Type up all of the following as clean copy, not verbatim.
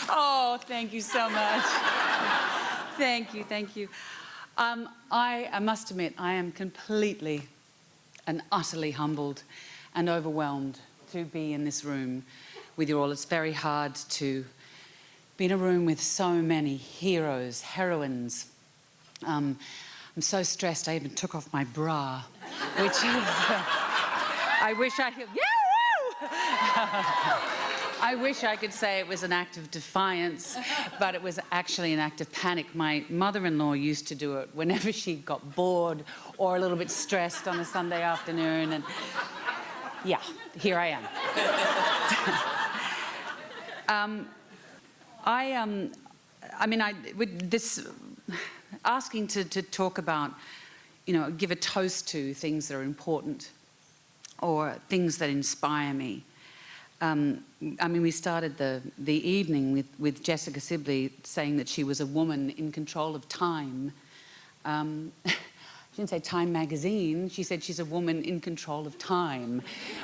Oh, thank you so much. Thank you, thank you. I must admit, I am completely and utterly humbled and overwhelmed to be in this room with you all. It's very hard to be in a room with so many heroes, heroines. I'm so stressed I even took off my bra, which is... I wish I could... I wish I could say it was an act of defiance, but it was actually an act of panic. My mother-in-law used to do it whenever she got bored or a little bit stressed on a Sunday afternoon, and yeah, here I am. With this, asking to talk about, you know, give a toast to things that are important or things that inspire me. We started the evening with Jessica Sibley saying that she was a woman in control of time. She didn't say Time magazine, she said she's a woman in control of time,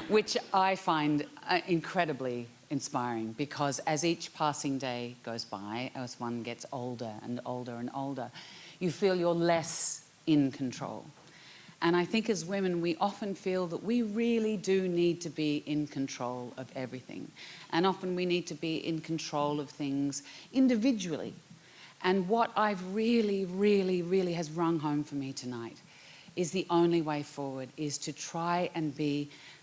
which I find incredibly inspiring, because as each passing day goes by, as one gets older and older and older, you feel you're less in control. And I think as women, we often feel that we really do need to be in control of everything. And often we need to be in control of things individually. And what I've really has rung home for me tonight is the only way forward is to try and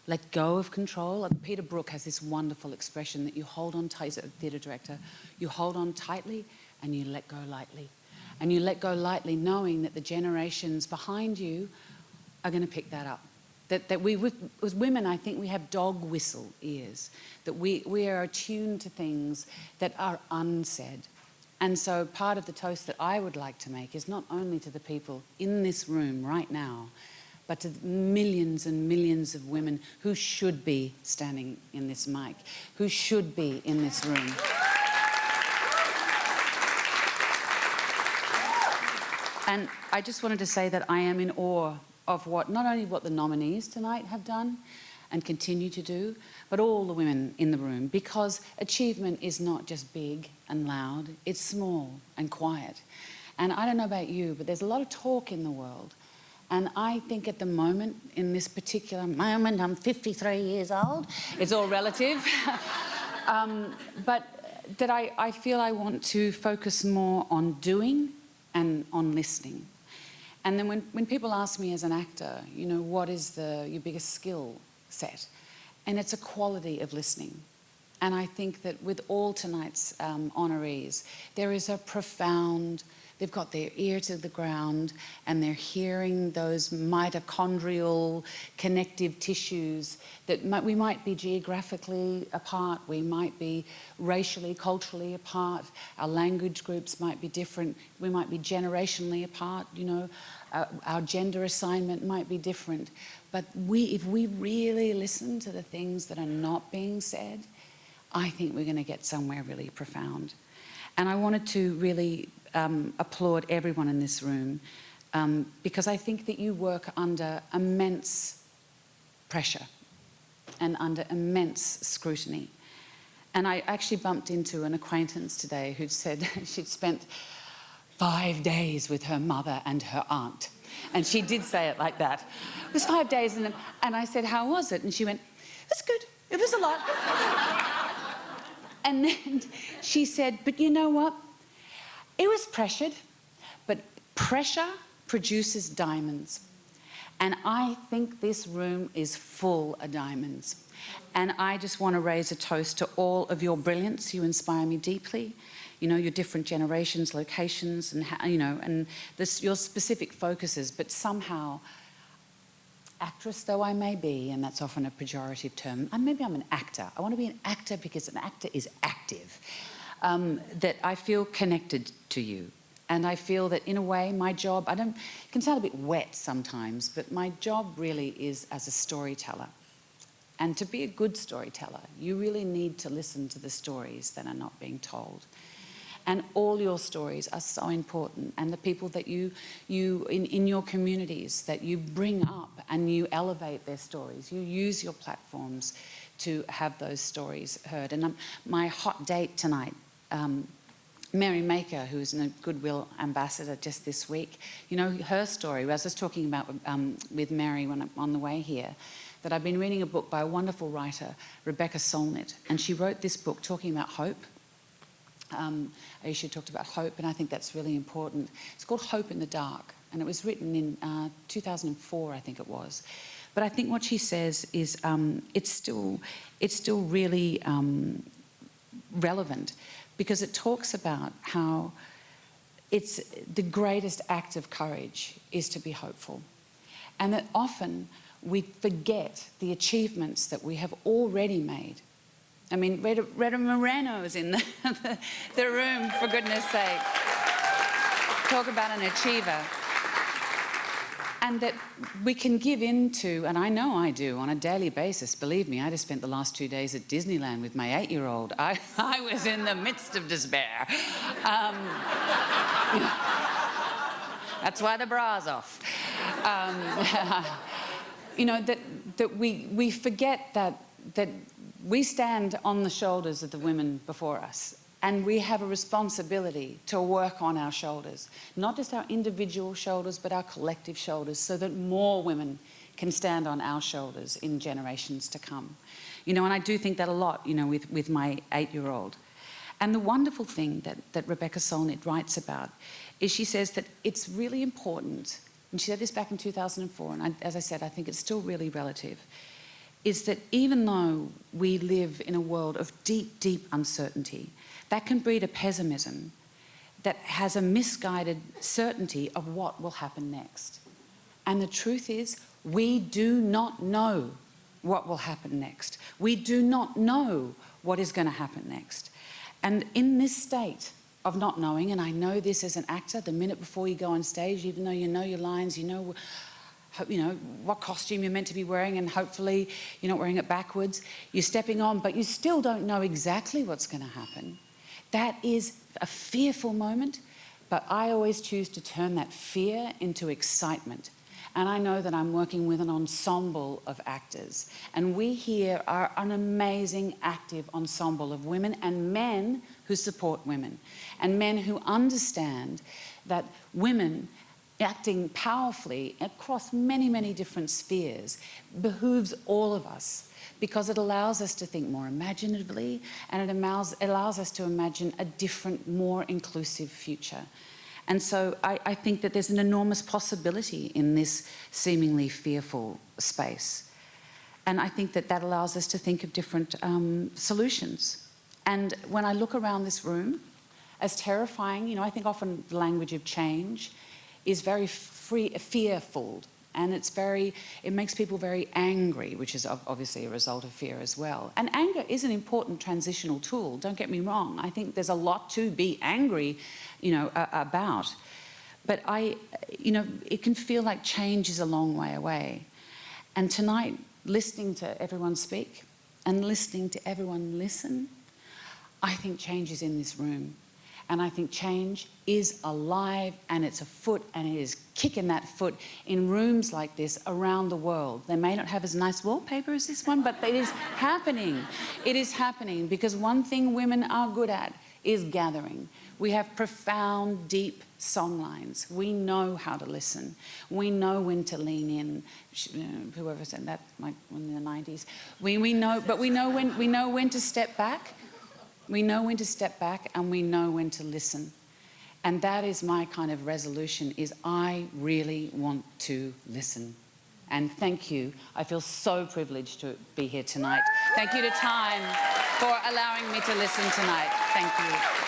let go of control. Peter Brook has this wonderful expression that you hold on tight, as a theatre director, you hold on tightly and you let go lightly. And you let go lightly knowing that the generations behind you are going to pick that up. That we, as women, I think we have dog whistle ears, that we are attuned to things that are unsaid. And so part of the toast that I would like to make is not only to the people in this room right now, but to millions and millions of women who should be standing in this mic, who should be in this room. And I just wanted to say that I am in awe of not only what the nominees tonight have done and continue to do, but all the women in the room, because achievement is not just big and loud, it's small and quiet. And I don't know about you, but there's a lot of talk in the world. And I think at the moment, in this particular moment, I'm 53 years old, it's all relative, but that I feel I want to focus more on doing and on listening. And then when people ask me as an actor, you know, what is your biggest skill set? And it's a quality of listening. And I think that with all tonight's honorees, there is a profound, they've got their ear to the ground and they're hearing those mitochondrial connective tissues that we might be geographically apart, we might be racially, culturally apart, our language groups might be different, we might be generationally apart, you know, our gender assignment might be different. But if we really listen to the things that are not being said, I think we're going to get somewhere really profound. And I wanted to really applaud everyone in this room because I think that you work under immense pressure and under immense scrutiny. And I actually bumped into an acquaintance today who said she'd spent 5 days with her mother and her aunt. And she did say it like that. It was 5 days, and I said, how was it? And she went, it was good, it was a lot. And then she said, but you know what? It was pressured, but pressure produces diamonds. And I think this room is full of diamonds. And I just want to raise a toast to all of your brilliance. You inspire me deeply. You know, your different generations, locations, and how, you know, and your specific focuses, but somehow, actress though I may be, and that's often a pejorative term, maybe I'm an actor. I want to be an actor because an actor is active. That I feel connected to you. And I feel that in a way, my job, it can sound a bit wet sometimes, but my job really is as a storyteller. And to be a good storyteller, you really need to listen to the stories that are not being told. And all your stories are so important, and the people that you in your communities that you bring up and you elevate their stories. You use your platforms to have those stories heard. And my hot date tonight, Mary Maker, who's a Goodwill ambassador just this week, you know, her story, I was just talking about with Mary when I'm on the way here, that I've been reading a book by a wonderful writer, Rebecca Solnit, and she wrote this book talking about hope. Aisha talked about hope, and I think that's really important. It's called Hope in the Dark, and it was written in 2004, I think it was. But I think what she says is it's still really relevant, because it talks about how it's the greatest act of courage is to be hopeful, and that often we forget the achievements that we have already made. I mean, Rita Moreno's in the room, for goodness sake. Talk about an achiever. And that we can give in to, and I know I do on a daily basis, believe me, I just spent the last 2 days at Disneyland with my 8-year-old. I was in the midst of despair. That's why the bra's off. You know, that we forget that we stand on the shoulders of the women before us, and we have a responsibility to work on our shoulders, not just our individual shoulders, but our collective shoulders, so that more women can stand on our shoulders in generations to come. You know, and I do think that a lot, you know, with my 8-year-old. And the wonderful thing that Rebecca Solnit writes about is she says that it's really important, and she said this back in 2004, and as I said, I think it's still really relative, is that even though we live in a world of deep, deep uncertainty, that can breed a pessimism that has a misguided certainty of what will happen next. And the truth is, we do not know what will happen next. We do not know what is going to happen next. And in this state of not knowing, and I know this as an actor, the minute before you go on stage, even though you know your lines, you know what costume you're meant to be wearing, and hopefully you're not wearing it backwards, you're stepping on, but you still don't know exactly what's going to happen. That is a fearful moment, but I always choose to turn that fear into excitement. And I know that I'm working with an ensemble of actors, and we here are an amazing active ensemble of women and men who support women, and men who understand that women acting powerfully across many, many different spheres behooves all of us, because it allows us to think more imaginatively, and it allows us to imagine a different, more inclusive future. And so I think that there's an enormous possibility in this seemingly fearful space. And I think that allows us to think of different solutions. And when I look around this room, as terrifying, you know, I think often the language of change is very fearful, and it makes people very angry, which is obviously a result of fear as well. And anger is an important transitional tool, don't get me wrong. I think there's a lot to be angry, you know, about. But you know, it can feel like change is a long way away. And tonight, listening to everyone speak and listening to everyone listen, I think change is in this room. And I think change is alive, and it's afoot, and it is kicking that foot in rooms like this around the world. They may not have as nice wallpaper as this one, but it is happening. It is happening, because one thing women are good at is gathering. We have profound, deep songlines. We know how to listen. We know when to lean in. Whoever said that, like in the 90s. We know, but we know when to step back. We know when to step back, and we know when to listen. And that is my kind of resolution, is I really want to listen. And thank you. I feel so privileged to be here tonight. Thank you to Time for allowing me to listen tonight. Thank you.